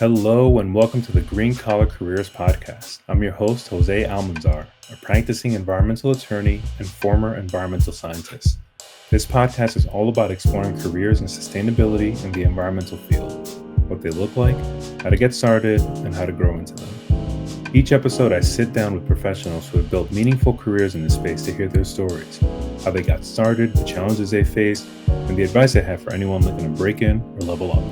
Hello and welcome to the Green Collar Careers Podcast. I'm your host, Jose Almanzar, a practicing environmental attorney and former environmental scientist. This podcast is all about exploring careers in sustainability in the environmental field, what they look like, how to get started, and how to grow into them. Each episode, I sit down with professionals who have built meaningful careers in this space to hear their stories, how they got started, the challenges they faced, and the advice I have for anyone looking to break in or level up.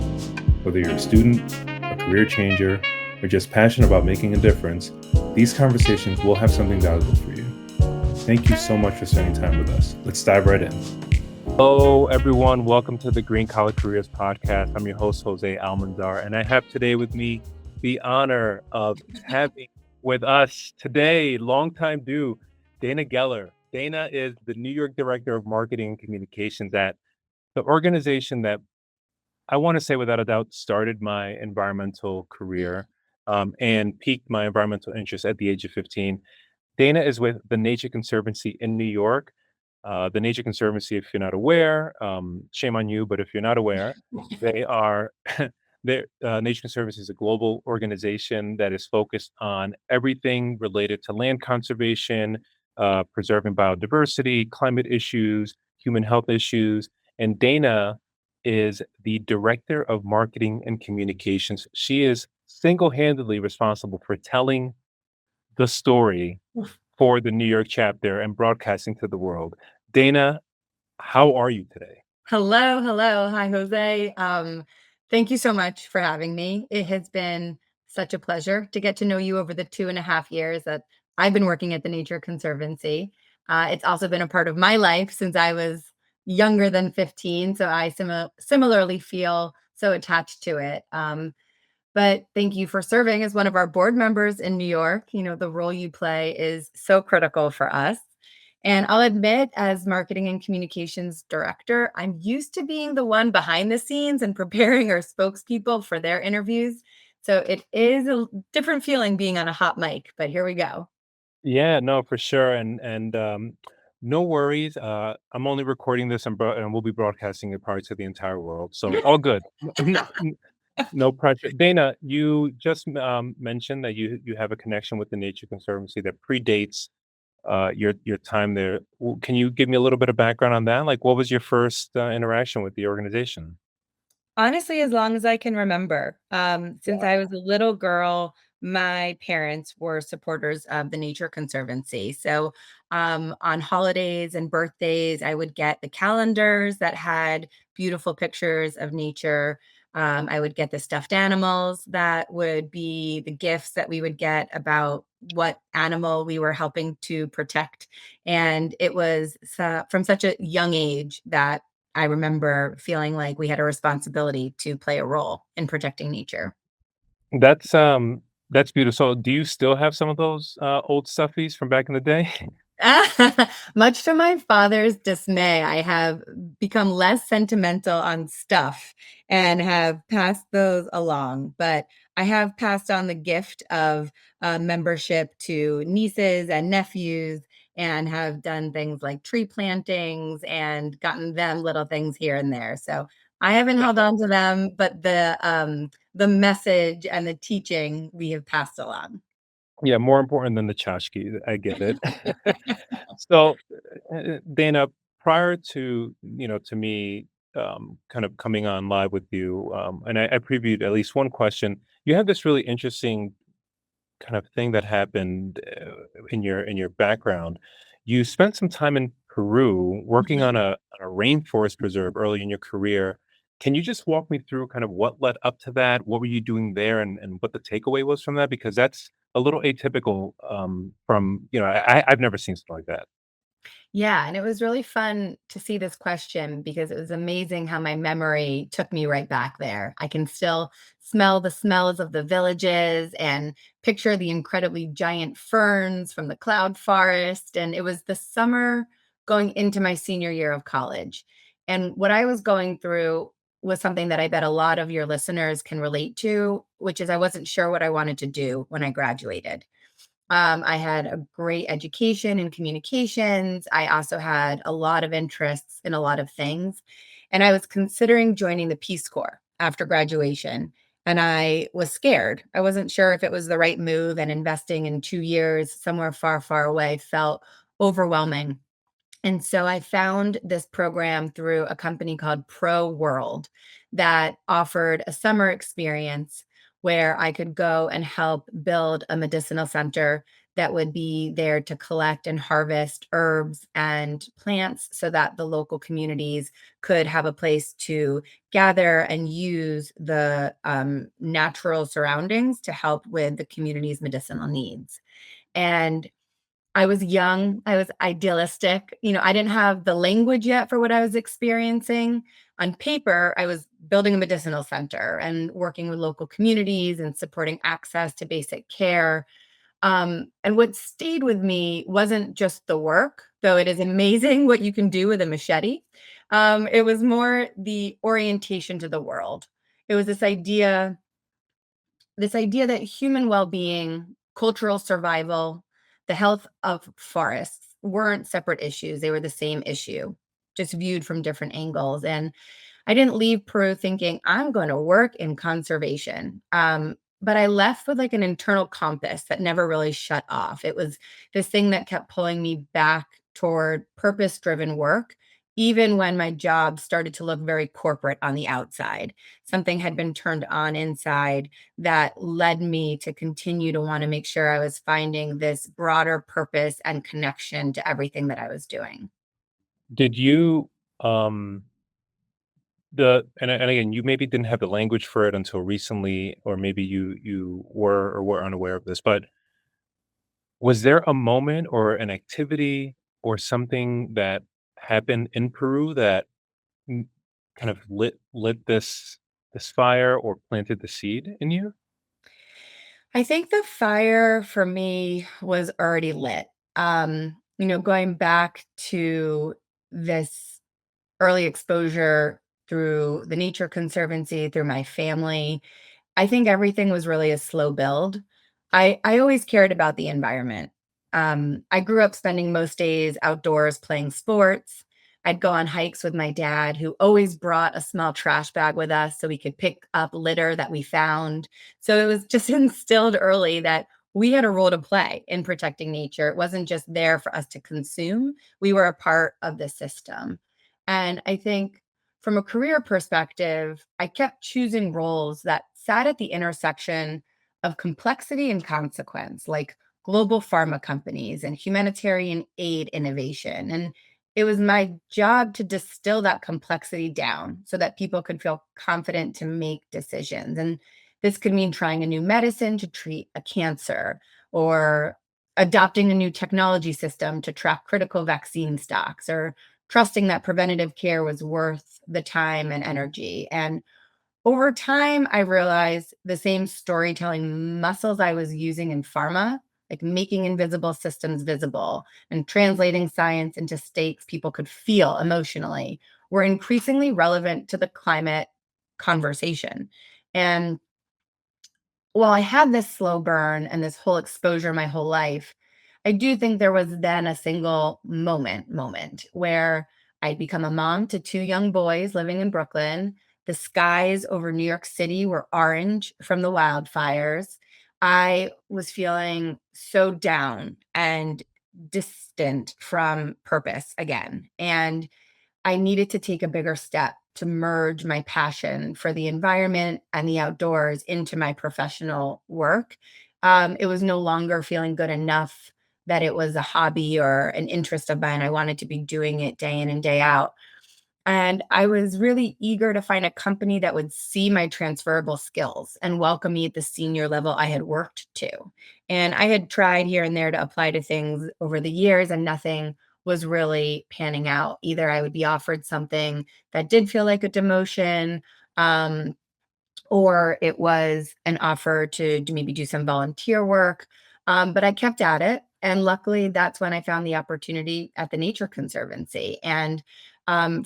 Whether you're a student, a career changer, or just passionate about making a difference, these conversations will have something valuable for you. Thank you so much for spending time with us. Let's dive right in. Hello, everyone. Welcome to the Green Collar Careers Podcast. I'm your host, Jose Almanzar, and I have today with me the honor of having with us today, longtime due, Dana Geller. Dana is the New York Director of Marketing and Communications at the organization that I want to say without a doubt started my environmental career and piqued my environmental interest at the age of 15. Dana is with the Nature Conservancy in New York. The Nature Conservancy, if you're not aware, shame on you, but if you're not aware, they are, Nature Conservancy is a global organization that is focused on everything related to land conservation, preserving biodiversity, climate issues, human health issues. And Dana is the Director of Marketing and Communications. She is single-handedly responsible for telling the story for the New York chapter and broadcasting to the world. Dana, how are you today? Hello, hello. Hi, Jose. Thank you so much for having me. It has been such a pleasure to get to know you over the 2.5 years that I've been working at the Nature Conservancy. It's also been a part of my life since I was younger than 15, so I similarly feel so attached to it. But thank you for serving as one of our board members in New York. You know, the role you play is so critical for us. And I'll admit, as marketing and communications director, I'm used to being the one behind the scenes and preparing our spokespeople for their interviews. So it is a different feeling being on a hot mic, but here we go. Yeah, no, for sure. And no worries. I'm only recording this and we'll be broadcasting it probably to the entire world. So all good. No pressure. Dana, you just mentioned that you have a connection with the Nature Conservancy that predates your time there. Can you give me a little bit of background on that? Like, what was your first interaction with the organization? Honestly, as long as I can remember. Since I was a little girl, my parents were supporters of the Nature Conservancy. So, on holidays and birthdays, I would get the calendars that had beautiful pictures of nature. I would get the stuffed animals that would be the gifts that we would get about what animal we were helping to protect. And it was from such a young age that I remember feeling like we had a responsibility to play a role in protecting nature. That's um that's beautiful. So do you still have some of those old stuffies from back in the day? Much to my father's dismay, I have become less sentimental on stuff and have passed those along. But I have passed on the gift of membership to nieces and nephews and have done things like tree plantings and gotten them little things here and there. So I haven't held on to them, but the message and the teaching we have passed along. Yeah, more important than the tchotchke. I get it. So, Dana, prior to to me kind of coming on live with you, and I previewed at least one question. You have this really interesting kind of thing that happened in your background. You spent some time in Peru working on a rainforest preserve early in your career. Can you just walk me through kind of what led up to that? What were you doing there, and what the takeaway was from that? Because that's a little atypical from I've never seen something like that. Yeah, and it was really fun to see this question because it was amazing how my memory took me right back there. I can still smell the smells of the villages and picture the incredibly giant ferns from the cloud forest. And it was the summer going into my senior year of college. And what I was going through was something that I bet a lot of your listeners can relate to, which is I wasn't sure what I wanted to do when I graduated. I had a great education in communications. I also had a lot of interests in a lot of things. And I was considering joining the Peace Corps after graduation. and I was scared. I wasn't sure if it was the right move, and investing in 2 years somewhere far, far away felt overwhelming. And so I found this program through a company called Pro World that offered a summer experience where I could go and help build a medicinal center that would be there to collect and harvest herbs and plants so that the local communities could have a place to gather and use the natural surroundings to help with the community's medicinal needs. And I was young, I was idealistic, I didn't have the language yet for what I was experiencing. On paper, I was building a medicinal center and working with local communities and supporting access to basic care. And what stayed with me wasn't just the work, though it is amazing what you can do with a machete. It was more the orientation to the world. It was this idea that human well-being, cultural survival, the health of forests weren't separate issues. They were the same issue, just viewed from different angles. And I didn't leave Peru thinking I'm going to work in conservation. But I left with like an internal compass that never really shut off. It was this thing that kept pulling me back toward purpose driven work, even when my job started to look very corporate on the outside. Something had been turned on inside that led me to continue to want to make sure I was finding this broader purpose and connection to everything that I was doing. Did you the and again, you maybe didn't have the language for it until recently, or maybe you were or were unaware of this, but was there a moment or an activity or something that happened in Peru that mm, kind of lit this fire or planted the seed in you? I think the fire for me was already lit. Going back to this early exposure through the Nature Conservancy, through my family, I think everything was really a slow build. I always cared about the environment. I grew up spending most days outdoors playing sports. I'd go on hikes with my dad, who always brought a small trash bag with us so we could pick up litter that we found. So it was just instilled early that we had a role to play in protecting nature. It wasn't just there for us to consume, we were a part of the system. And I think from a career perspective, I kept choosing roles that sat at the intersection of complexity and consequence, like global pharma companies and humanitarian aid innovation. And it was my job to distill that complexity down so that people could feel confident to make decisions. And this could mean trying a new medicine to treat a cancer, or adopting a new technology system to track critical vaccine stocks, or trusting that preventative care was worth the time and energy. And over time, I realized the same storytelling muscles I was using in pharma, like making invisible systems visible and translating science into states people could feel emotionally, were increasingly relevant to the climate conversation. And while I had this slow burn and this whole exposure my whole life, I do think there was then a single moment where I'd become a mom to 2 young boys living in Brooklyn. The skies over New York City were orange from the wildfires. I was feeling so down and distant from purpose again. And I needed to take a bigger step to merge my passion for the environment and the outdoors into my professional work. It was no longer feeling good enough that it was a hobby or an interest of mine. I wanted to be doing it day in and day out. And I was really eager to find a company that would see my transferable skills and welcome me at the senior level I had worked to. And I had tried here and there to apply to things over the years, and nothing was really panning out. Either I would be offered something that did feel like a demotion, um, or it was an offer to maybe do some volunteer work. But I kept at it. And luckily, that's when I found the opportunity at the Nature Conservancy. And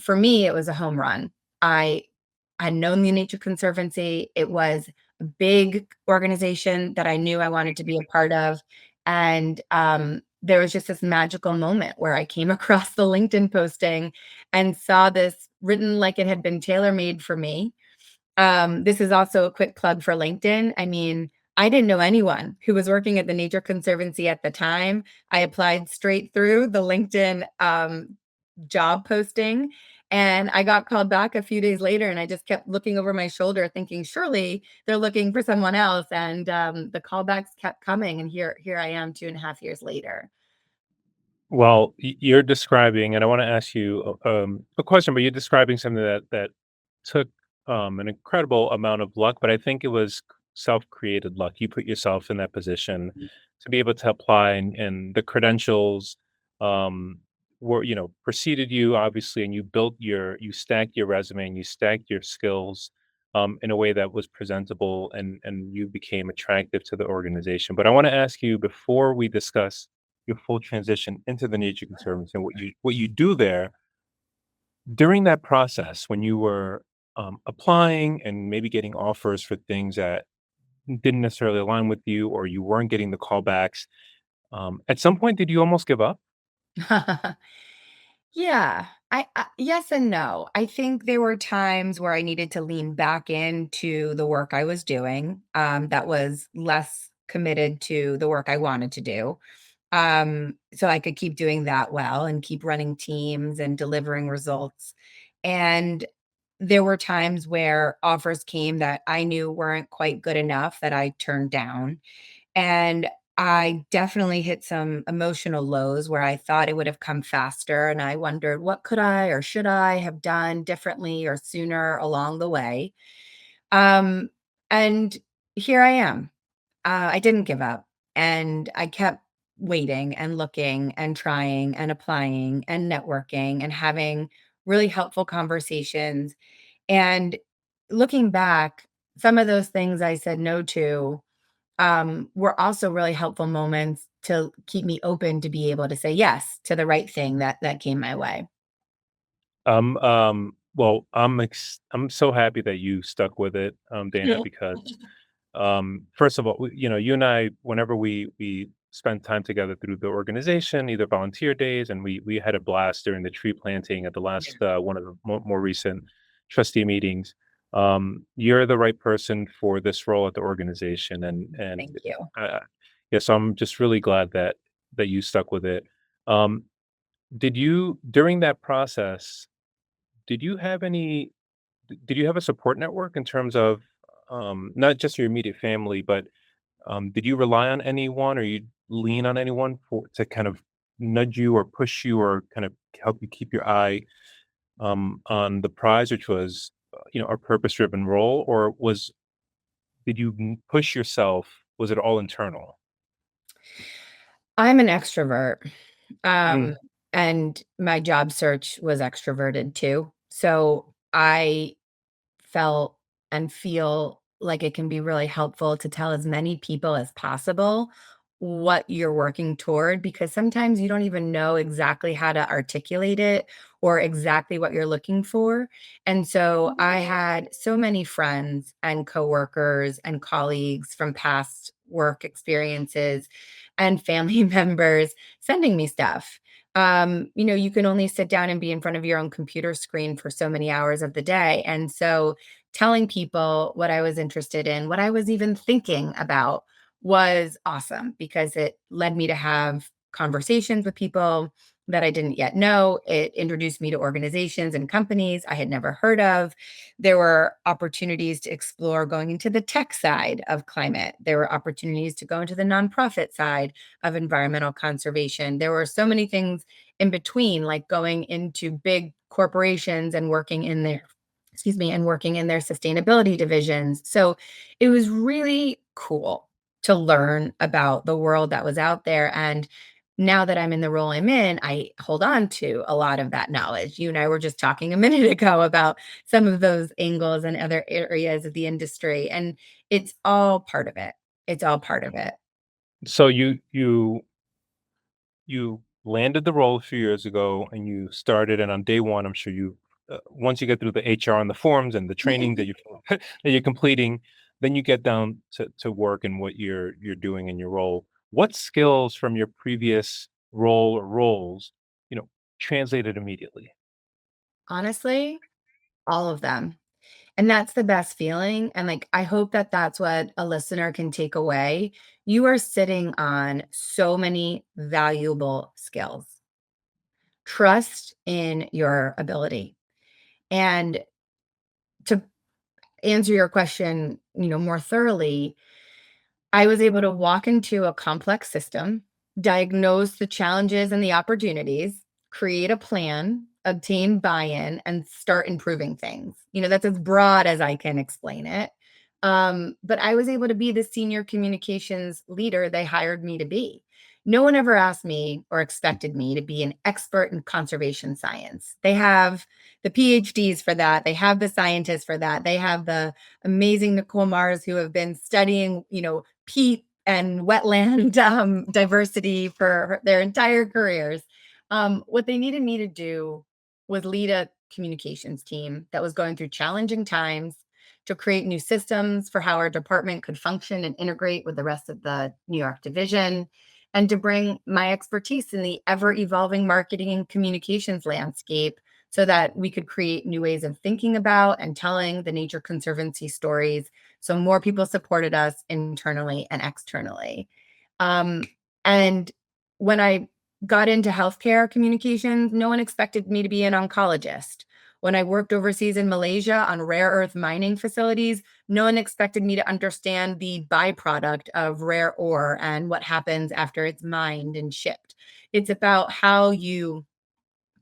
for me, it was a home run. I had known the Nature Conservancy. It was a big organization that I knew I wanted to be a part of. And there was just this magical moment where I came across the LinkedIn posting and saw this written like it had been tailor made for me. This is also a quick plug for LinkedIn. I mean, I didn't know anyone who was working at the Nature Conservancy at the time. I applied straight through the LinkedIn job posting, and I got called back a few days later, and I just kept looking over my shoulder thinking, "Surely they're looking for someone else," and, the callbacks kept coming, and here I am 2.5 years later. Well, you're describing, and I want to ask you a question, but you're describing something that took an incredible amount of luck, but I think it was self-created luck. You put yourself in that position to be able to apply, and the credentials um, were, preceded you obviously, and you stacked your resume and you stacked your skills in a way that was presentable, and you became attractive to the organization. But I want to ask you before we discuss your full transition into the Nature Conservancy and what you do there during that process when you were applying and maybe getting offers for things that didn't necessarily align with you, or you weren't getting the callbacks. At some point, did you almost give up? Yeah, yes and no. I think there were times where I needed to lean back into the work I was doing, that was less committed to the work I wanted to do, so I could keep doing that well and keep running teams and delivering results. And there were times where offers came that I knew weren't quite good enough that I turned down. And I definitely hit some emotional lows where I thought it would have come faster, and I wondered, what could I or should I have done differently or sooner along the way? Um, and here I am. I didn't give up, and I kept waiting and looking and trying and applying and networking and having really helpful conversations. And looking back, some of those things I said no to were also really helpful moments to keep me open to be able to say yes to the right thing that came my way. Well, I'm so happy that you stuck with it, Dana, because first of all, you and I, whenever we spend time together through the organization, either volunteer days, and we had a blast during the tree planting at the last one of the more recent trustee meetings. You're the right person for this role at the organization, and Thank you. yeah, so I'm just really glad that you stuck with it. Um, did you during that process? Did you have any did you have a support network in terms of, not just your immediate family, but, did you rely on anyone or you lean on anyone for to kind of nudge you or push you or kind of help you keep your eye, on the prize, which was, a purpose-driven role, or did you push yourself? Was it all internal? I'm an extrovert, Mm. um, and my job search was extroverted too. So I felt and feel like it can be really helpful to tell as many people as possible what you're working toward, because sometimes you don't even know exactly how to articulate it or exactly what you're looking for. And so I had so many friends and coworkers and colleagues from past work experiences and family members sending me stuff. You can only sit down and be in front of your own computer screen for so many hours of the day. And so telling people what I was interested in, what I was even thinking about was awesome because it led me to have conversations with people that I didn't yet know. It introduced me to organizations and companies I had never heard of. There were opportunities to explore going into the tech side of climate. There were opportunities to go into the nonprofit side of environmental conservation. There were so many things in between, like going into big corporations and working in their and working in their sustainability divisions. So it was really cool to learn about the world that was out there. And now that I'm in the role I'm in, I hold on to a lot of that knowledge. You and I were just talking a minute ago about some of those angles and other areas of the industry, and it's all part of it. It's all part of it. So you landed the role a few years ago and you started, and on day one, I'm sure once you get through the HR and the forms and the training that you that you're completing, then you get down to work and what you're doing in your role. What skills from your previous role or roles, you know, translated immediately? Honestly, all of them. And that's the best feeling, and, like, I hope that that's what a listener can take away. You are sitting on so many valuable skills. Trust in your ability. And to answer your question, more thoroughly, I was able to walk into a complex system, diagnose the challenges and the opportunities, create a plan, obtain buy-in, and start improving things. That's as broad as I can explain it. But I was able to be the senior communications leader they hired me to be. No one ever asked me or expected me to be an expert in conservation science. They have the PhDs for that. They have the scientists for that. They have the amazing Nicole Mars who have been studying, peat and wetland diversity for their entire careers. What they needed me to do was lead a communications team that was going through challenging times, to create new systems for how our department could function and integrate with the rest of the New York division, and to bring my expertise in the ever evolving marketing and communications landscape so that we could create new ways of thinking about and telling the Nature Conservancy stories so more people supported us internally and externally. Um, and when I got into healthcare communications, no one expected me to be an oncologist. When I worked overseas in Malaysia on rare earth mining facilities, no one expected me to understand the byproduct of rare ore and what happens after it's mined and shipped. It's about how you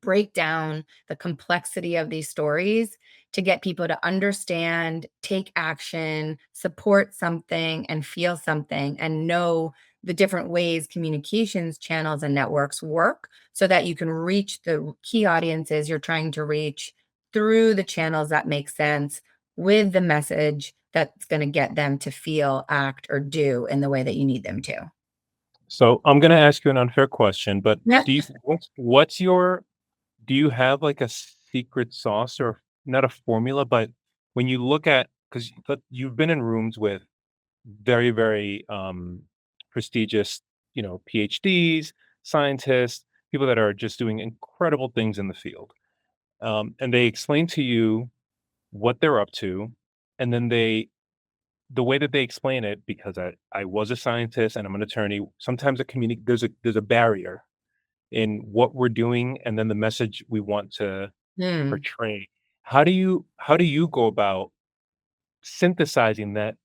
break down the complexity of these stories to get people to understand, take action, support something, and feel something, and know the different ways communications channels and networks work so that you can reach the key audiences you're trying to reach through the channels that make sense with the message that's going to get them to feel, act, or do in the way that you need them to. So I'm going to ask you an unfair question, but Yeah. what's your do you have like a secret sauce or not a formula, but when you look at because you've been in rooms with very, very prestigious, PhDs, scientists, people that are just doing incredible things in the field, and they explain to you what they're up to, and then the way that they explain it, because I was a scientist and I'm an attorney, sometimes there's a barrier in what we're doing and then the message we want to Hmm. portray. How do you go about synthesizing that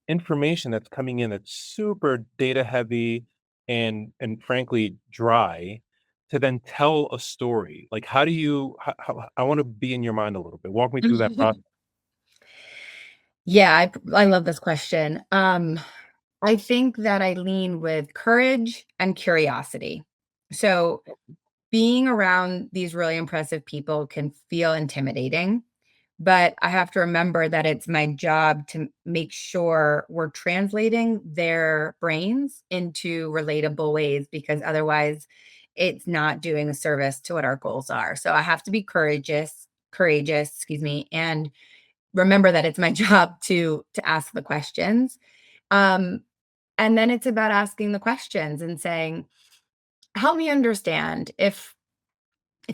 information that's coming in that's super data heavy and frankly dry to then tell a story? Like how do you how I want to be in your mind a little bit. Walk me through that process. Yeah, I love this question. I think that I lean with courage and curiosity. So, being around these really impressive people can feel intimidating, but I have to remember that it's my job to make sure we're translating their brains into relatable ways because otherwise it's not doing a service to what our goals are. So I have to be courageous, excuse me, and remember that it's my job to ask the questions. Um, and then it's about asking the questions and saying, "Help me understand if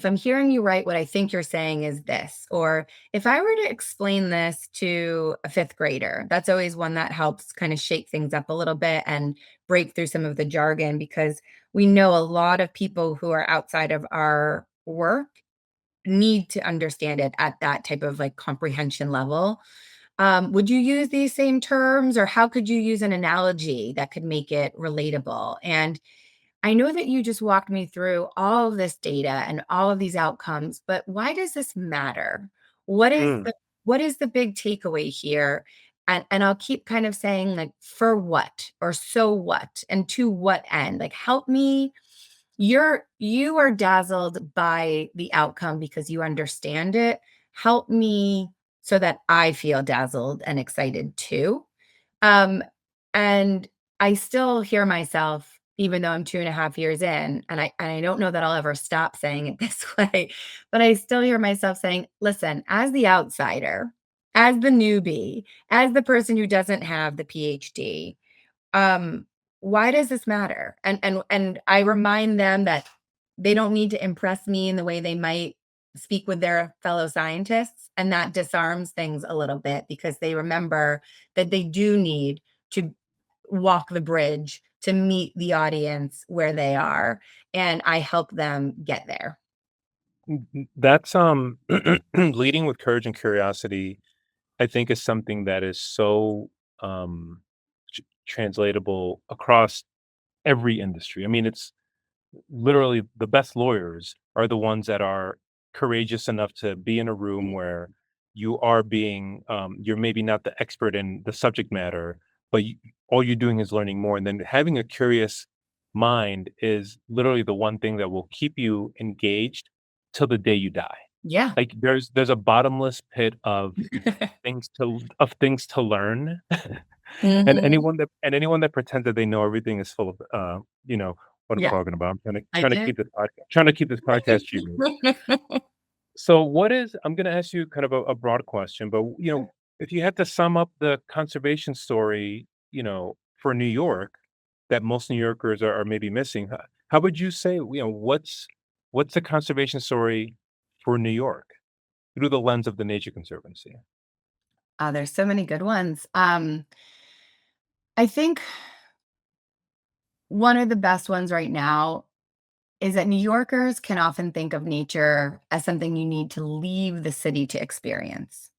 I'm hearing you right, what I think you're saying is this." Or if I were to explain this to a fifth grader, that's always one that helps kind of shake things up a little bit and break through some of the jargon because we know a lot of people who are outside of our work need to understand it at that type of like comprehension level. Would you use these same terms, or how could you use an analogy that could make it relatable? And I know that you just walked me through all of this data and all of these outcomes, but why does this matter? What is Mm, the what is the big takeaway here? And I'll keep kind of saying like for what or so what and to what end? Like help me. You are dazzled by the outcome because you understand it. Help me so that I feel dazzled and excited too. Um, and I still hear myself, even though I'm 2.5 years in, and I don't know that I'll ever stop saying it this way, but I still hear myself saying, "Listen, as the outsider, as the newbie, as the person who doesn't have the PhD, um, why does this matter?" And I remind them that they don't need to impress me in the way they might speak with their fellow scientists, and that disarms things a little bit because they remember that they do need to walk the bridge to meet the audience where they are, and I help them get there. That's leading with courage and curiosity. I think is something that is so um, translatable across every industry. I mean, it's literally the best lawyers are the ones that are courageous enough to be in a room where you are being you're maybe not the expert in the subject matter, but all you're doing is learning more, and then having a curious mind is literally the one thing that will keep you engaged till the day you die. Yeah. Like there's a bottomless pit of things to learn. And Mhm. anyone that pretends that they know everything is full of what I'm Yeah, talking about. I'm I do. trying to keep this podcast G. So what is I'm gonna ask you kind of a broad question, but if you had to sum up the conservation story, for New York that most New Yorkers are maybe missing, how would you say, what's the conservation story for New York through the lens of the Nature Conservancy? There's so many good ones. I think one of the best ones right now is that New Yorkers can often think of nature as something you need to leave the city to experience.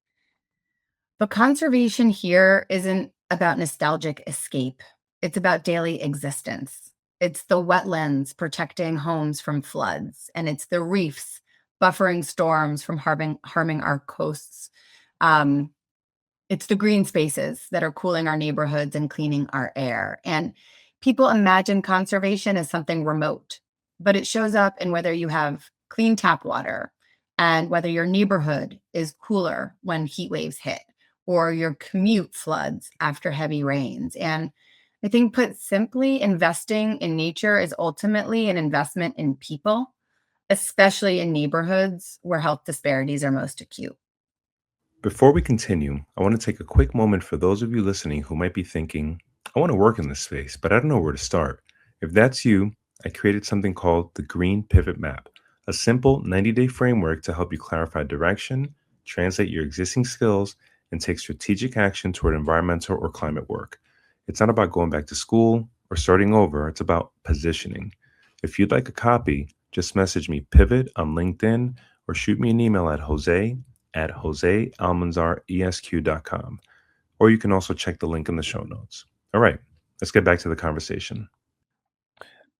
But conservation here isn't about nostalgic escape, it's about daily existence. It's the wetlands protecting homes from floods, and it's the reefs buffering storms from harming our coasts. Um, it's the green spaces that are cooling our neighborhoods and cleaning our air. And people imagine conservation as something remote, but it shows up in whether you have clean tap water and whether your neighborhood is cooler when heat waves hit or your commute floods after heavy rains. And I think, put simply, investing in nature is ultimately an investment in people, especially in neighborhoods where health disparities are most acute. Before we continue, I want to take a quick moment for those of you listening who might be thinking, I want to work in this space, but I don't know where to start. If that's you, I created something called the Green Pivot Map, a simple 90-day framework to help you clarify direction, translate your existing skills, and take strategic action toward environmental or climate work. It's not about going back to school or starting over, it's about positioning. If you'd like a copy, just message me Pivot on LinkedIn or shoot me an email at josealmanzaresq.com. Or you can also check the link in the show notes. All right, let's get back to the conversation.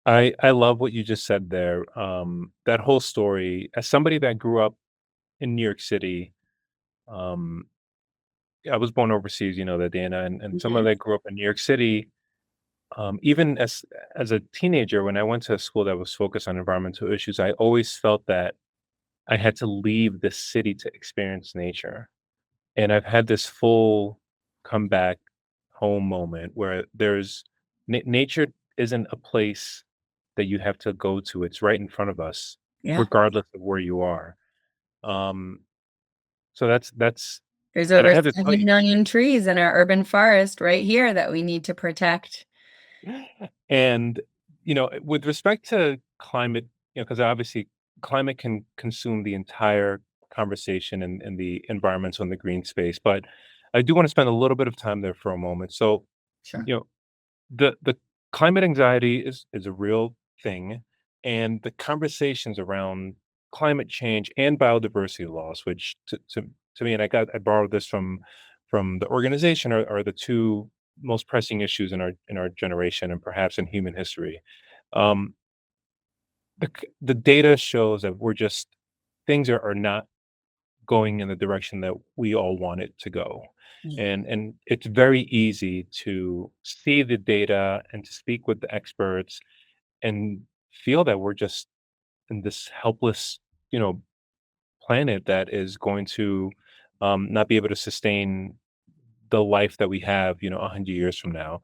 I love what you just said there. That whole story, as somebody that grew up in New York City, um, I was born overseas, that Dana, and someone Mhm. that grew up in New York City, even as a teenager, when I went to a school that was focused on environmental issues, I always felt that I had to leave the city to experience nature. And I've had this full come back home moment where nature isn't a place that you have to go to. It's right in front of us, Yeah. regardless of where you are. Um, so that's There's and I over have to tell 7 you, million trees in our urban forest right here that we need to protect. and with respect to climate, because obviously climate can consume the entire conversation and the environmental and the green space, but I do want to spend a little bit of time there for a moment. So, Sure. you know, the climate anxiety is a real thing, and the conversations around climate change and biodiversity loss, which to me, and I borrowed this from the organization, are the two most pressing issues in our generation and perhaps in human history. Um, the data shows that things are not going in the direction that we all want it to go. Yeah. And it's very easy to see the data and to speak with the experts and feel that we're just in this helpless, you know, planet that is going to not be able to sustain the life that we have, 100 years from now.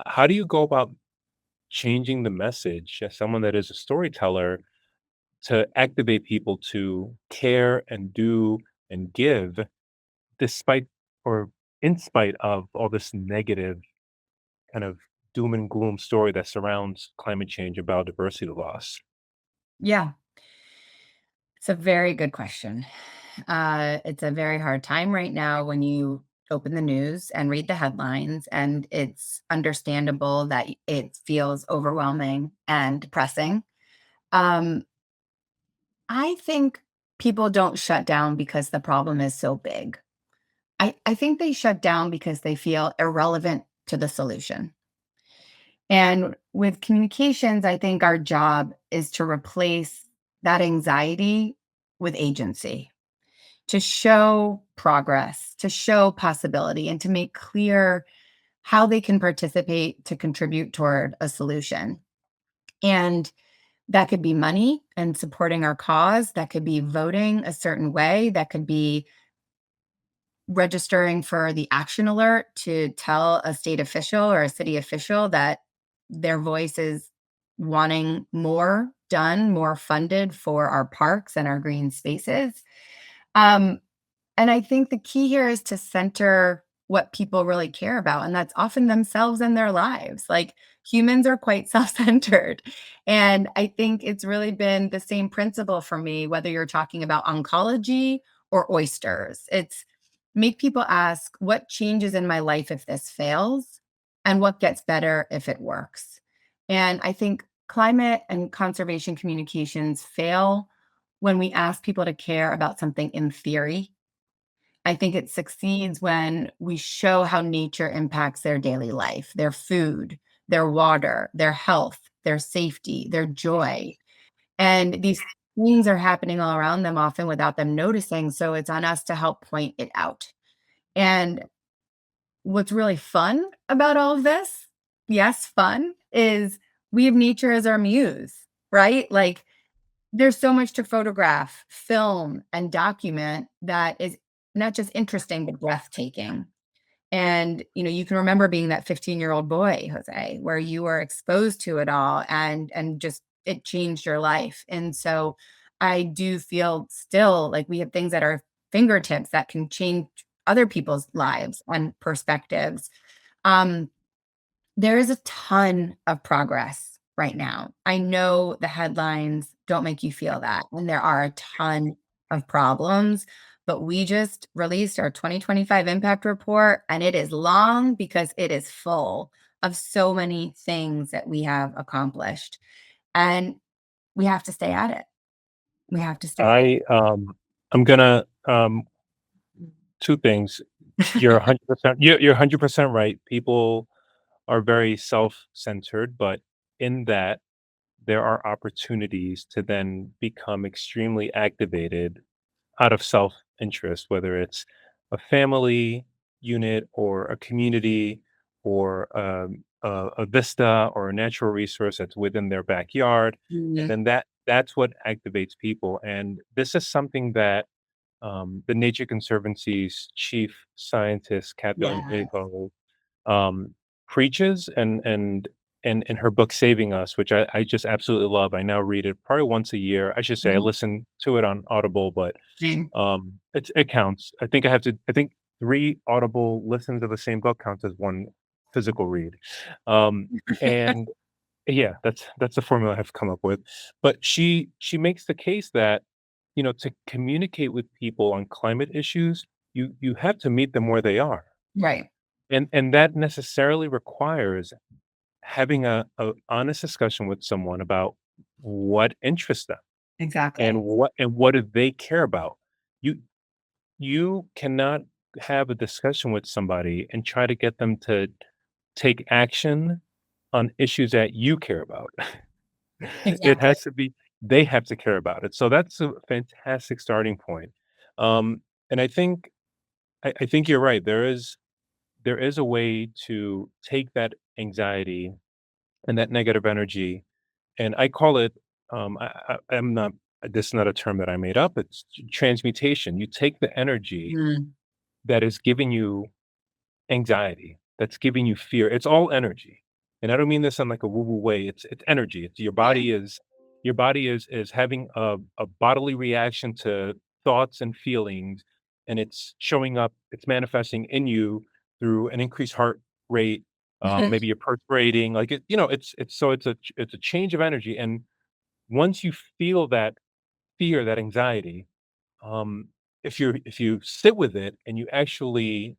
How do you go about changing the message as someone that is a storyteller to activate people to care and do and give despite or in spite of all this negative kind of doom and gloom story that surrounds climate change and biodiversity loss? Yeah. It's a very good question. It's a very hard time right now when you open the news and read the headlines, and it's understandable that it feels overwhelming and depressing. Um, I think people don't shut down because the problem is so big. I think they shut down because they feel irrelevant to the solution. And with communications, I think our job is to replace that anxiety with agency, to show progress, to show possibility, and to make clear how they can participate to contribute toward a solution. And that could be money and supporting our cause, that could be voting a certain way, that could be registering for the action alert to tell a state official or a city official that their voice is wanting more done, more funded for our parks and our green spaces. Um, and I think the key here is to center what people really care about, and that's often themselves and their lives. Like humans are quite self-centered. And I think it's really been the same principle for me, whether you're talking about oncology or oysters. It's make people ask, what changes in my life if this fails? And what gets better if it works? And I think climate and conservation communications fail when we ask people to care about something in theory. I think it succeeds when we show how nature impacts their daily life, their food, their water, their health, their safety, their joy. And these things are happening all around them often without them noticing. So it's on us to help point it out. And what's really fun about all of this, yes, fun, is we have nature as our muse, right? Like there's so much to photograph, film, and document that is not just interesting, but breathtaking. And, you can remember being that 15-year-old boy, Jose, where you were exposed to it all and just it changed your life. And so I do feel still like we have things at our fingertips that can change other people's lives and perspectives. Um, there is a ton of progress right now. I know the headlines don't make you feel that, and there are a ton of problems, but we just released our 2025 impact report, and it is long because it is full of so many things that we have accomplished, and we have to stay at it. We have to stay I I'm gonna two things. You're 100% you're 100% right. People are very self-centered, but in that there are opportunities to then become extremely activated out of self-interest, whether it's a family unit or a community or a vista or a natural resource that's within their backyard, Mhm. then that's what activates people. And this is something that the Nature Conservancy's chief scientist, Kathy Yeah. um, preaches and in her book Saving Us, which I just absolutely love. I now read it probably once a year. I should say I Mhm. listen to it on Audible, but Same. it counts. I think 3 Audible listens of the same book counts as 1 physical read. Um, and yeah, that's the formula I've come up with. But she makes the case that, to communicate with people on climate issues, you have to meet them where they are. Right. And that necessarily requires having a honest discussion with someone about what interests them Exactly. and what do they care about. You you cannot have a discussion with somebody and try to get them to take action on issues that you care about. It Exactly. has to be they have to care about it. So that's a fantastic starting point. And I think you're right. There is a way to take that anxiety and that negative energy, and I call it. I'm not. This is not a term that I made up. It's transmutation. You take the energy Mm. that is giving you anxiety, that's giving you fear. It's all energy. And I don't mean this in like a woo-woo way. It's energy. It's Yeah. your body is having a bodily reaction to thoughts and feelings, and it's showing up, it's manifesting in you through an increased heart rate, maybe you're perspirating, like it's a change of energy. And once you feel that fear, that anxiety, um, if you sit with it and you actually,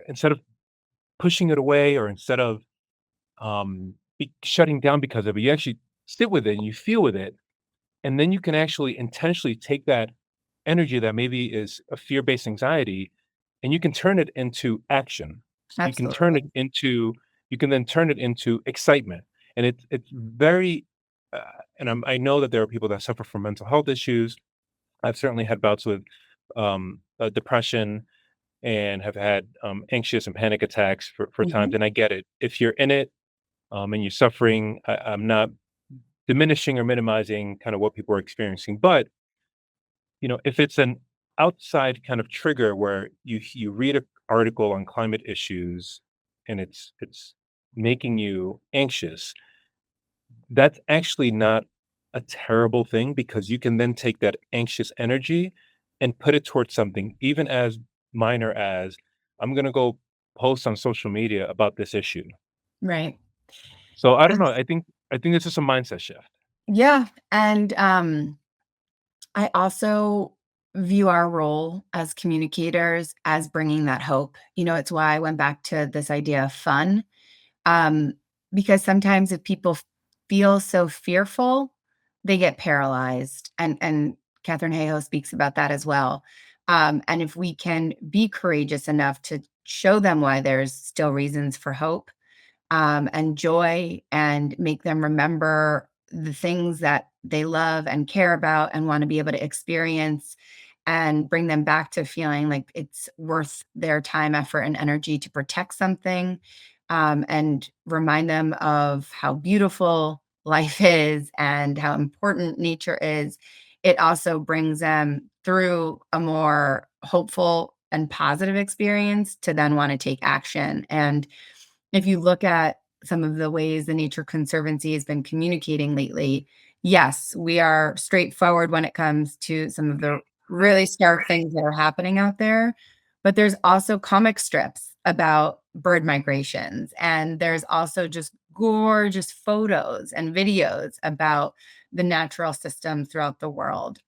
instead of pushing it away or instead of shutting down because of it, you actually sit with it and you feel with it, and then you can actually intentionally take that energy that maybe is a fear-based anxiety, and you can turn it into action. You can turn Absolutely. it into you can then turn it into excitement, and it's very uh, and I know that there are people that suffer from mental health issues. I've certainly had bouts with depression and have had anxious and panic attacks for times, Mhm. and I get it. If you're in it and you're suffering, I'm not diminishing or minimizing kind of what people are experiencing, but if it's an outside kind of trigger where you read an article on climate issues and it's making you anxious, that's actually not a terrible thing because you can then take that anxious energy and put it towards something even as minor as I'm going to go post on social media about this issue. Right. So I don't know. That's I think it's just a mindset shift. Yeah, and, I also view our role as communicators as bringing that hope. It's why I went back to this idea of fun, um, because sometimes if people feel so fearful, they get paralyzed, and Catherine Hayhoe speaks about that as well. And if we can be courageous enough to show them why there's still reasons for hope, and joy, and make them remember the things that they love and care about and want to be able to experience, and bring them back to feeling like it's worth their time, effort, and energy to protect something, and remind them of how beautiful life is and how important nature is. It also brings them through a more hopeful and positive experience to then want to take action. And if you look at some of the ways the Nature Conservancy has been communicating lately, yes, we are straightforward when it comes to some of the really stark things that are happening out there, but there's also comic strips about bird migrations, and there's also just gorgeous photos and videos about the natural system throughout the world.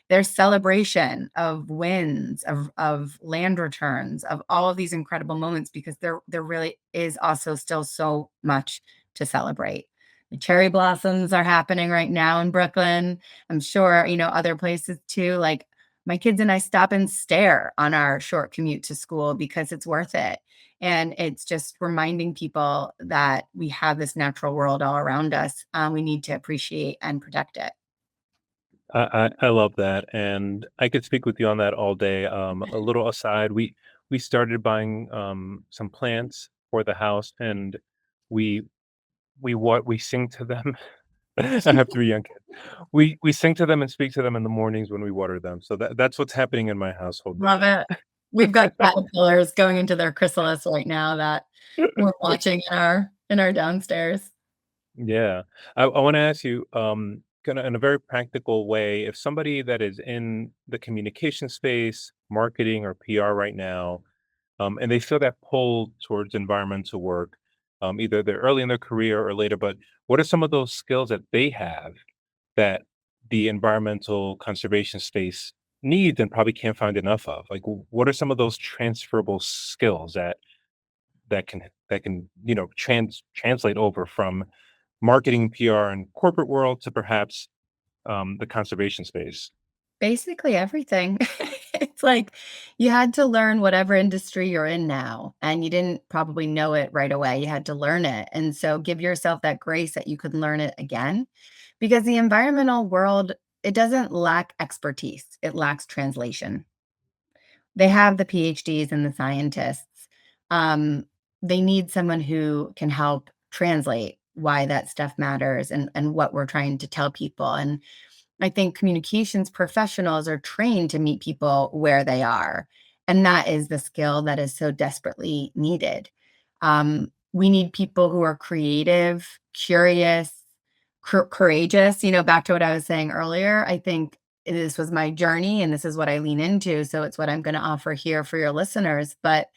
There's celebration of wins, of land returns, of all of these incredible moments, because there really is also still so much to celebrate. The cherry blossoms are happening right now in Brooklyn. I'm sure, other places too. Like, my kids and I stop and stare on our short commute to school because it's worth it. And it's just reminding people that we have this natural world all around us. We need to appreciate and protect it. I love that, and I could speak with you on that all day. A little aside, we started buying some plants for the house, and we we sing to them. I have 3 young kids. We sing to them and speak to them in the mornings when we water them. So that's what's happening in my household Love it. We've got caterpillars going into their chrysalis right now that we're daily. watching in our downstairs. Yeah. I wanna ask you, kinda in a very practical way, if somebody that is in the communication space, marketing or PR right now, and they feel that pull towards environmental work, either they're early in their career or later, but what are some of those skills that they have that the environmental conservation space needs and probably can't find enough of? Like, what are some of those transferable skills that can translate over from marketing, PR, and corporate world to perhaps the conservation space? Basically everything. It's like you had to learn whatever industry you're in now, and you didn't probably know it right away. You had to learn it. And so give yourself that grace that you could learn it again, because the environmental world, it doesn't lack expertise, it lacks translation. They have the PhDs and the scientists. Um, they need someone who can help translate why that stuff matters, and what we're trying to tell people. And I think communications professionals are trained to meet people where they are. And that is the skill that is so desperately needed. We need people who are creative, curious, courageous. Back to what I was saying earlier, I think this was my journey and this is what I lean into. So it's what I'm going to offer here for your listeners. But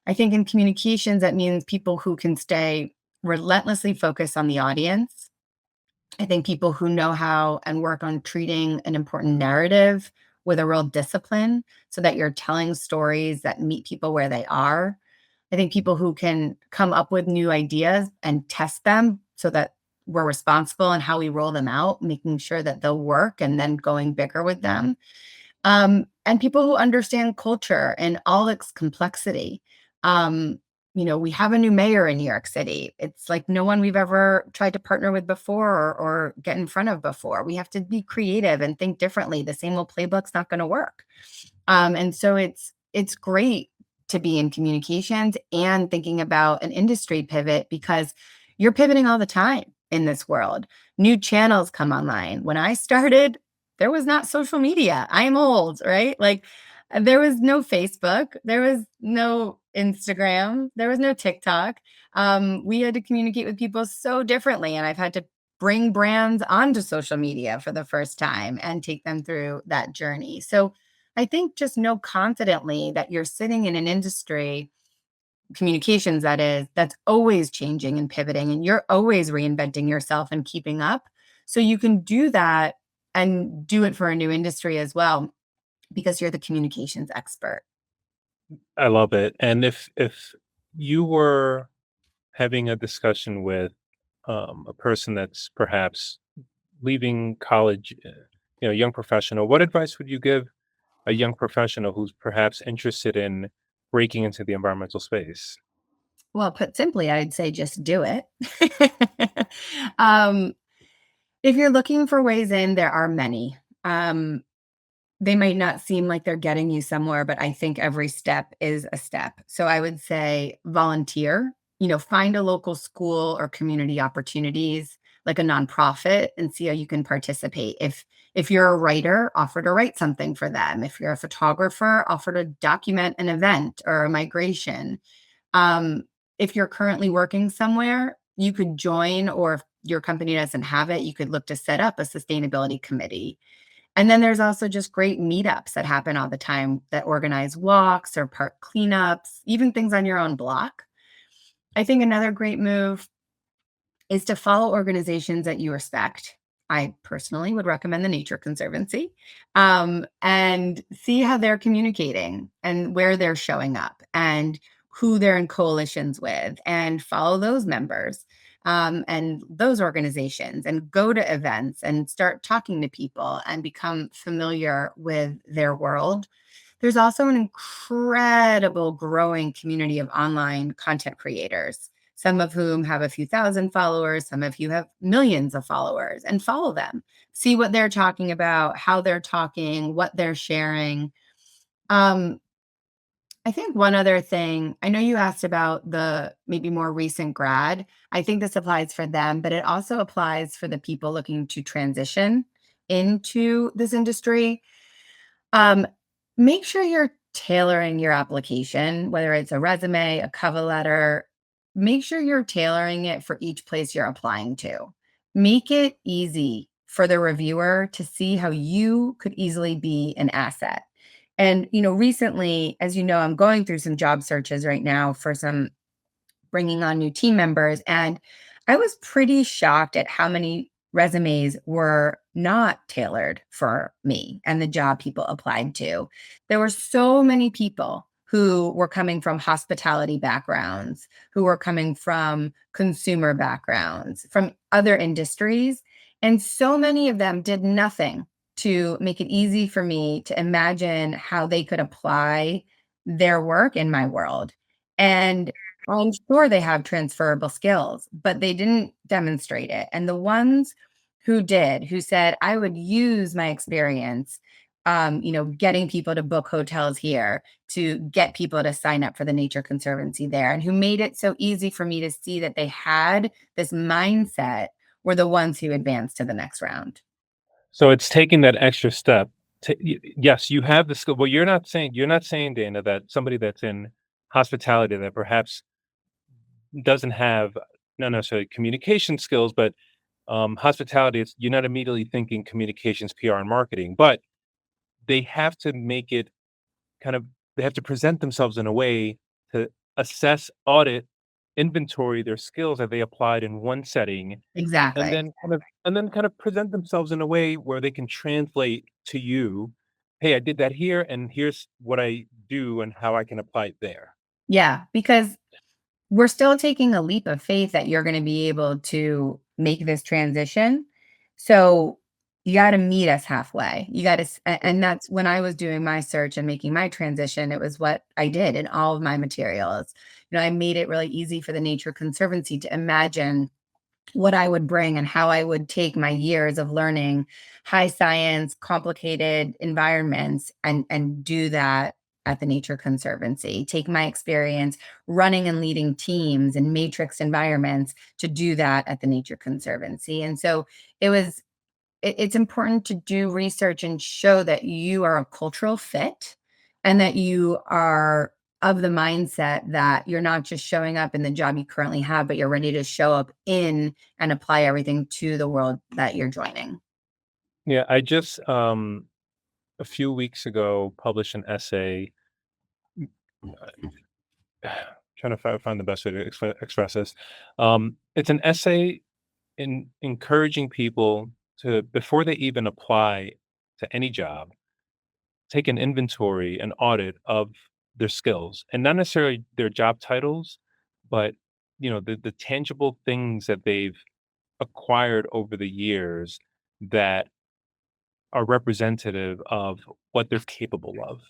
I think in communications, that means people who can stay relentlessly focused on the audience, I think people who know how and work on treating an important narrative with a real discipline so that you're telling stories that meet people where they are. I think people who can come up with new ideas and test them so that we're responsible in how we roll them out, making sure that they'll work and then going bigger with them. And people who understand culture and all its complexity. Um, we have a new mayor in New York City. It's like no one we've ever tried to partner with before or get in front of before. We have to be creative and think differently. The same old playbook's not going to work. And so it's great to be in communications and thinking about an industry pivot because you're pivoting all the time in this world. New channels come online. When I started, there was not social media. I am old, right? Like there was no Facebook, there was no Instagram, there was no TikTok. We had to communicate with people so differently, and I've had to bring brands onto social media for the first time and take them through that journey. So I think just know confidently that you're sitting in an industry, communications that is, that's always changing and pivoting, and you're always reinventing yourself and keeping up. So you can do that and do it for a new industry as well because you're the communications expert. I love it. And if you were having a discussion with a person that's perhaps leaving college, young professional, what advice would you give a young professional who's perhaps interested in breaking into the environmental space? Well, put simply, I'd say just do it. um, if you're looking for ways in, there are many. They might not seem like they're getting you somewhere, but I think every step is a step. So I would say volunteer, find a local school or community opportunities like a nonprofit and see how you can participate. If you're a writer, offer to write something for them. If you're a photographer, offer to document an event or a migration. Um, if you're currently working somewhere, you could join, or if your company doesn't have it, you could look to set up a sustainability committee. And then there's also just great meetups that happen all the time that organize walks or park cleanups, even things on your own block. I think another great move is to follow organizations that you respect. I personally would recommend the Nature Conservancy, and see how they're communicating and where they're showing up and who they're in coalitions with, and follow those members and those organizations, and go to events and start talking to people and become familiar with their world. There's also an incredible growing community of online content creators, some of whom have a few thousand followers, some of you have millions of followers, and follow them. See what they're talking about, how they're talking, what they're sharing. Um, I think one other thing, I know you asked about the maybe more recent grad. I think this applies for them, but it also applies for the people looking to transition into this industry. Um, Make sure you're tailoring your application, whether it's a resume, a cover letter. Make sure you're tailoring it for each place you're applying to. Make it easy for the reviewer to see how you could easily be an asset. And, recently, as you know, I'm going through some job searches right now for some bringing on new team members. And I was pretty shocked at how many resumes were not tailored for me and the job people applied to. There were so many people who were coming from hospitality backgrounds, who were coming from consumer backgrounds, from other industries. And so many of them did nothing to make it easy for me to imagine how they could apply their work in my world. And I'm sure they have transferable skills, but they didn't demonstrate it. And the ones who did, who said, I would use my experience, getting people to book hotels here, to get people to sign up for the Nature Conservancy there, and who made it so easy for me to see that they had this mindset, were the ones who advanced to the next round. So it's taking that extra step. Yes, you have the skill. Well, you're not saying, Dana, that somebody that's in hospitality that perhaps doesn't have not necessarily communication skills, but hospitality. You're not immediately thinking communications, PR, and marketing, but they have to make it kind of. They have to present themselves in a way to assess, audit, inventory their skills that they applied in one setting, and Exactly. then kind of present themselves in a way where they can translate to you, "Hey, I did that here, and here's what I do and how I can apply it there." Yeah, because we're still taking a leap of faith that you're gonna be able to make this transition. So, you gotta meet us halfway. You gotta and that's when I was doing my search and making my transition, it was what I did in all of my materials. I made it really easy for the Nature Conservancy to imagine what I would bring and how I would take my years of learning high science, complicated environments and do that at the Nature Conservancy. Take my experience running and leading teams in matrix environments to do that at the Nature Conservancy. And so it was it's important to do research and show that you are a cultural fit and that you are of the mindset that you're not just showing up in the job you currently have, but you're ready to show up in and apply everything to the world that you're joining. Yeah, I just, a few weeks ago, published an essay, trying to find the best way to express this. It's an essay in encouraging people to, before they even apply to any job, take an inventory, an audit of their skills, and not necessarily their job titles, but the tangible things that they've acquired over the years that are representative of what they're capable of.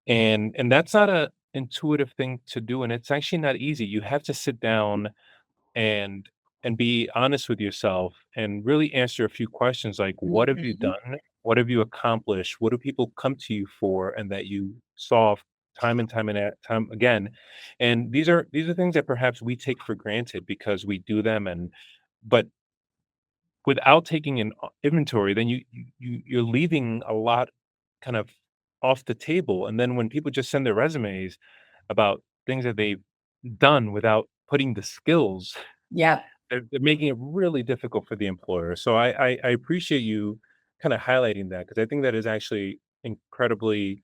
And that's not a intuitive thing to do, and it's actually not easy. You have to sit down and be honest with yourself and really answer a few questions like, what have you Mhm. done? What have you accomplished? What do people come to you for and that you solve time and time again? And these are things that perhaps we take for granted because we do them, but without taking an inventory, then you're leaving a lot kind of off the table. And then when people just send their resumes about things that they've done without putting the skills, Yep. they're making it really difficult for the employer. So I appreciate you kind of highlighting that because I think that is actually incredibly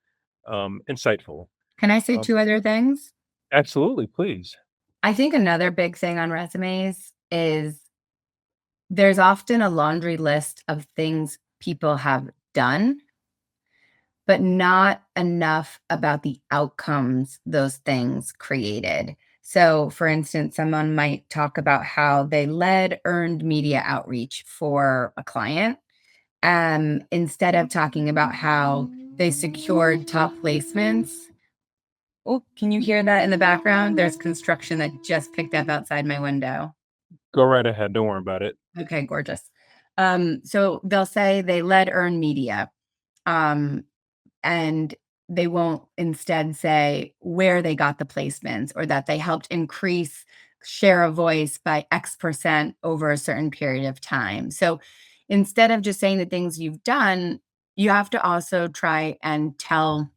insightful. Can I say Um, two other things? Absolutely, please. I think another big thing on resumes is there's often a laundry list of things people have done but not enough about the outcomes those things created. So, for instance, someone might talk about how they led earned media outreach for a client, instead of talking about how they secured top placements. Oh, can you hear that in the background? There's construction that just picked up outside my window. Go right ahead. Don't worry about it. Okay, gorgeous. So they'll say they led earned media. Um, and they won't instead say where they got the placements or that they helped increase share of voice by X percent over a certain period of time. So instead of just saying the things you've done, you have to also try and tell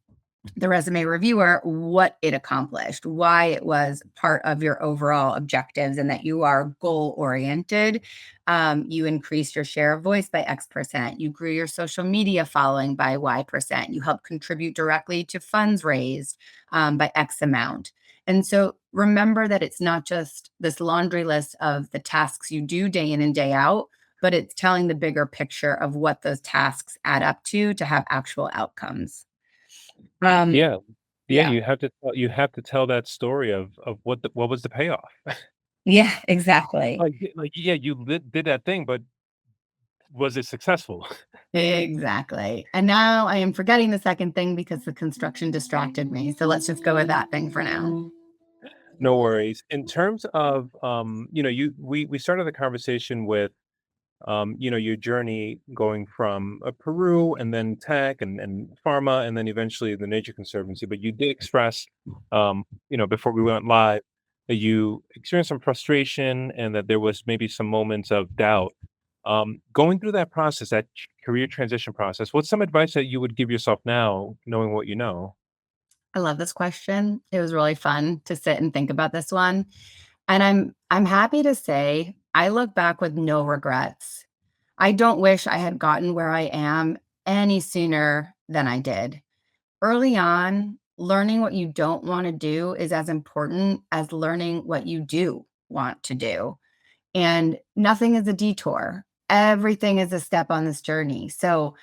the resume reviewer what it accomplished, why it was part of your overall objectives, and that you are goal oriented. You increased your share of voice by X percent. You grew your social media following by Y percent. You helped contribute directly to funds raised by X amount. And so remember that it's not just this laundry list of the tasks you do day in and day out, but it's telling the bigger picture of what those tasks add up to have actual outcomes. Um, Yeah. Yeah, yeah. you have to tell that story of what was the payoff. Yeah, exactly. Like, yeah, you did that thing, but was it successful? Exactly. And now I am forgetting the second thing because the construction distracted me. So let's just go with that thing for now. No worries. In terms of, we started the conversation with, your journey going from Peru and then tech and pharma and then eventually the Nature Conservancy. But you did express, before we went live, that you experienced some frustration and that there was maybe some moments of doubt. Going through that process, that career transition process, what's some advice that you would give yourself now, knowing what you know? I love this question. It was really fun to sit and think about this one. And I'm happy to say I look back with no regrets. I don't wish I had gotten where I am any sooner than I did. Early on, learning what you don't want to do is as important as learning what you do want to do. And nothing is a detour. Everything is a step on this journey. So,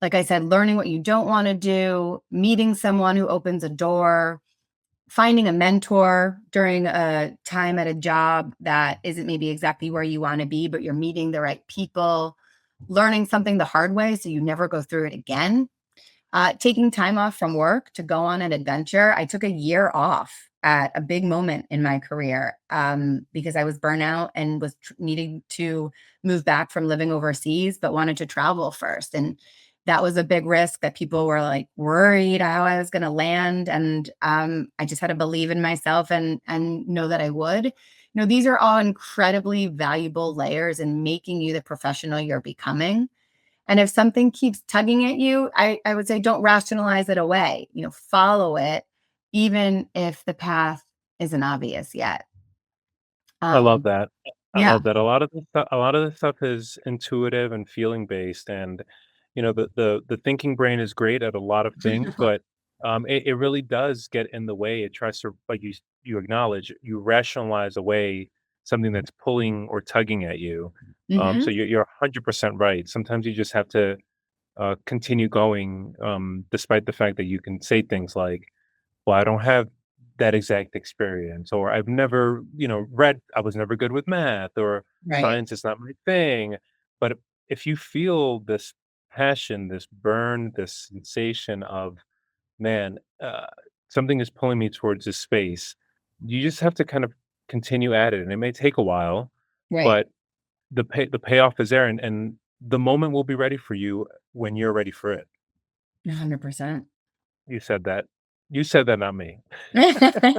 like I said, learning what you don't want to do, meeting someone who opens a door, finding a mentor during a time at a job that isn't maybe exactly where you want to be, but you're meeting the right people, learning something the hard way so you never go through it again. Taking time off from work to go on an adventure. I took a year off at a big moment in my career because I was burnout and was needing to move back from living overseas, but wanted to travel first. And that was a big risk that people were like worried how I was going to land. And I just had to believe in myself and know that I would. These are all incredibly valuable layers in making you the professional you're becoming. And if something keeps tugging at you, I would say don't rationalize it away. Follow it, even if the path isn't obvious yet. I love Um, that. I yeah, love that. A lot of the stuff is intuitive and feeling based, and the thinking brain is great at a lot of things, but it really does get in the way. It tries to, like you acknowledge, you rationalize away something that's pulling or tugging at you. So hmm, you're 100% right. Sometimes you just have to continue going, despite the fact that you can say things like, well, I don't have that exact experience, or I've never, read, I was never good with math, or right, science is not my thing. But if you feel this passion, this burn, this sensation of, man, something is pulling me towards this space, you just have to kind of continue at it. And it may take a while, right, but the payoff is there, and the moment will be ready for you when you're ready for it. 100%. You said that. You said that, not me.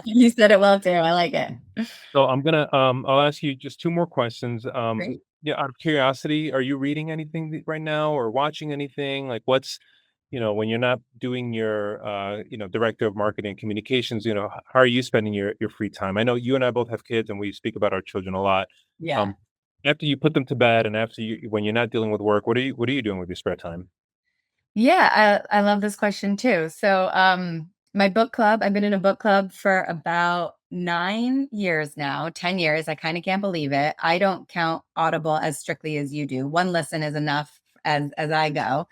You said it well too. I like it. So I'll ask you just 2 more questions. Great. Yeah, out of curiosity, are you reading anything right now or watching anything? Like, when you're not doing your, director of marketing and communications, how are you spending your free time? I know you and I both have kids, and we speak about our children a lot. Yeah. Um, After you put them to bed, and after when you're not dealing with work, what are you doing with your spare time? Yeah, I love this question too. So, my book club, I've been in a book club for about 9 years now, 10 years. I kind of can't believe it. I don't count Audible as strictly as you do. One listen is enough as I go.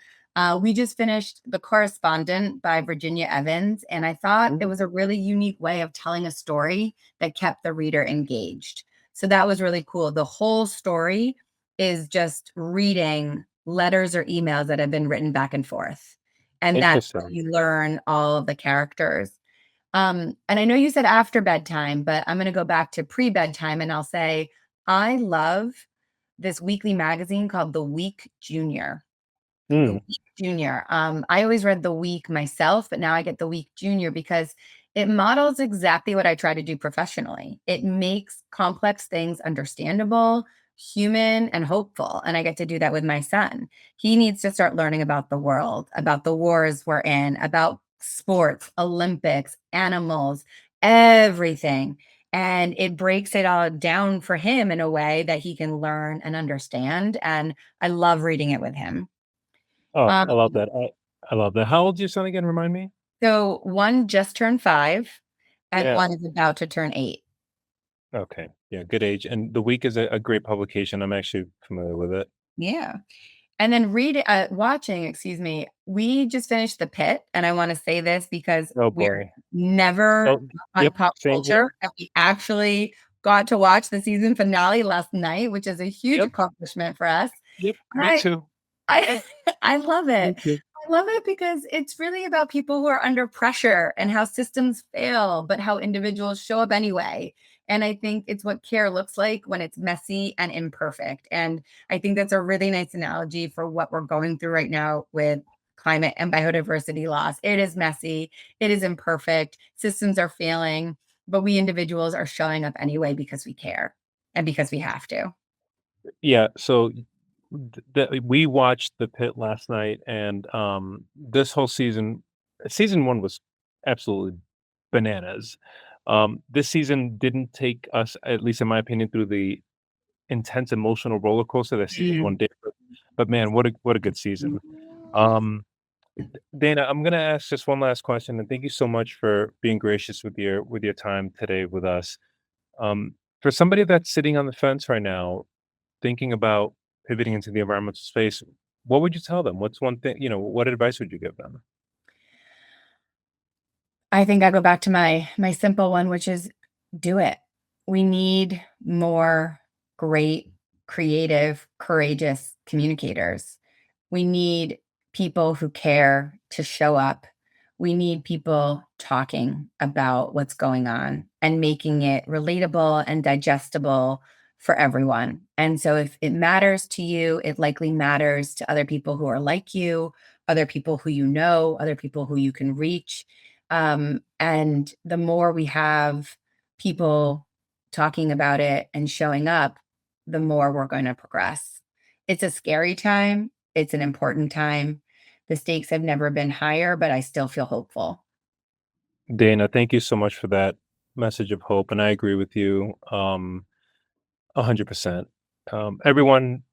We just finished The Correspondent by Virginia Evans, and I thought it Mm. was a really unique way of telling a story that kept the reader engaged. So that was really cool. The whole story is just reading letters or emails that have been written back and forth. And that's where Interesting. you learn all of the characters. And I know you said after bedtime, but I'm going to go back to pre bedtime and I'll say, I love this weekly magazine called The Week Junior. The Mm, Week Junior. I always read The Week myself, but now I get The Week Junior because it models exactly what I try to do professionally. It makes complex things understandable, human, and hopeful. And I get to do that with my son. He needs to start learning about the world, about the wars we're in, about sports, Olympics, animals, everything. And it breaks it all down for him in a way that he can learn and understand. And I love reading it with him. oh, Um, I love that. I love that. How old's your son again? Remind me. so one just turned 5 and Yeah. one is about to turn 8. Okay. Yeah, good age. And The Week is a great publication. I'm actually familiar with it. Yeah. And then watching, excuse me, we just finished The Pit, and I wanna say this because Oh we're boy. never Oh, on yep. pop Same culture, here. and we actually got to watch the season finale last night, which is a huge Yep. accomplishment for us. Yep. And Me I too. I I love Me it. too. I love it because it's really about people who are under pressure and how systems fail, but how individuals show up anyway. And I think it's what care looks like when it's messy and imperfect. And I think that's a really nice analogy for what we're going through right now with climate and biodiversity loss. It is messy, it is imperfect, systems are failing, but we individuals are showing up anyway because we care and because we have to. Yeah. So we watched The Pit last night, and this whole season one was absolutely bananas. This season didn't take us, at least in my opinion, through the intense emotional roller coaster that season one Mm. did. But man, what a good season. Um, Dana, I'm gonna ask just one last question, and thank you so much for being gracious with your time today with us. For somebody that's sitting on the fence right now, thinking about pivoting into the environmental space, what would you tell them? What's one thing, what advice would you give them? I think I go back to my simple one, which is do it. We need more great, creative, courageous communicators. We need people who care to show up. We need people talking about what's going on and making it relatable and digestible for everyone. And so if it matters to you, it likely matters to other people who are like you, other people who you know, other people who you can reach. And the more we have people talking about it and showing up, the more we're going to progress. It's a scary time. It's an important time. The stakes have never been higher, but I still feel hopeful. Dana, thank you so much for that message of hope, and I agree with you 100%. Everyone,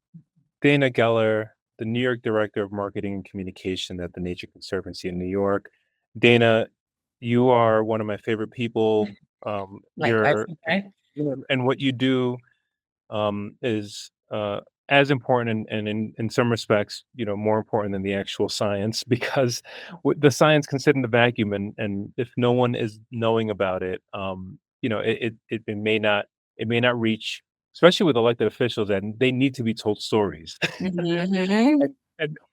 Dana Geller, the New York Director of Marketing and Communication at the Nature Conservancy in New York. Dana, you are one of my favorite people. Likewise, You're okay. and what you do is as important and in some respects, more important than the actual science because the science can sit in the vacuum and if no one is knowing about it, it may not reach, especially with elected officials, and they need to be told stories. Mhm.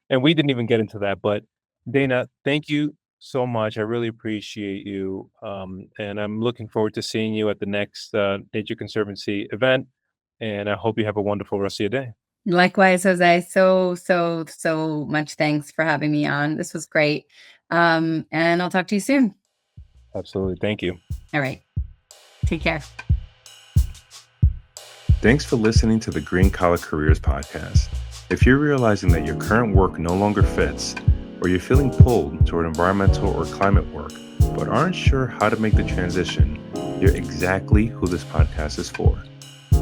And we didn't even get into that, but Dana, thank you so much. I really appreciate you, and I'm looking forward to seeing you at the next Nature Conservancy event. And I hope you have a wonderful rest of your day. Likewise, Jose. So much thanks for having me on. This was great. And I'll talk to you soon. Absolutely. Thank you. All right. Take care. Thanks for listening to the Green Collar Careers podcast. If you're realizing that your current work no longer fits, or you're feeling pulled toward environmental or climate work, but aren't sure how to make the transition, you're exactly who this podcast is for.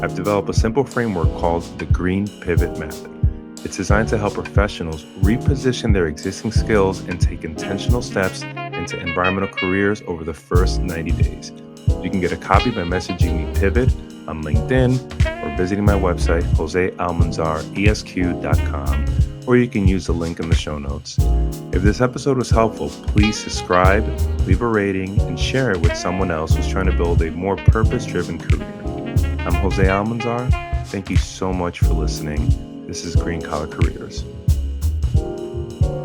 I've developed a simple framework called the Green Pivot Method. It's designed to help professionals reposition their existing skills and take intentional steps into environmental careers over the first 90 days. You can get a copy by messaging me Pivot on LinkedIn or visiting my website, josealmanzaresq.com, or you can use the link in the show notes. If this episode was helpful, please subscribe, leave a rating, and share it with someone else who's trying to build a more purpose-driven career. I'm Jose Almanzar. Thank you so much for listening. This is Green Collar Careers.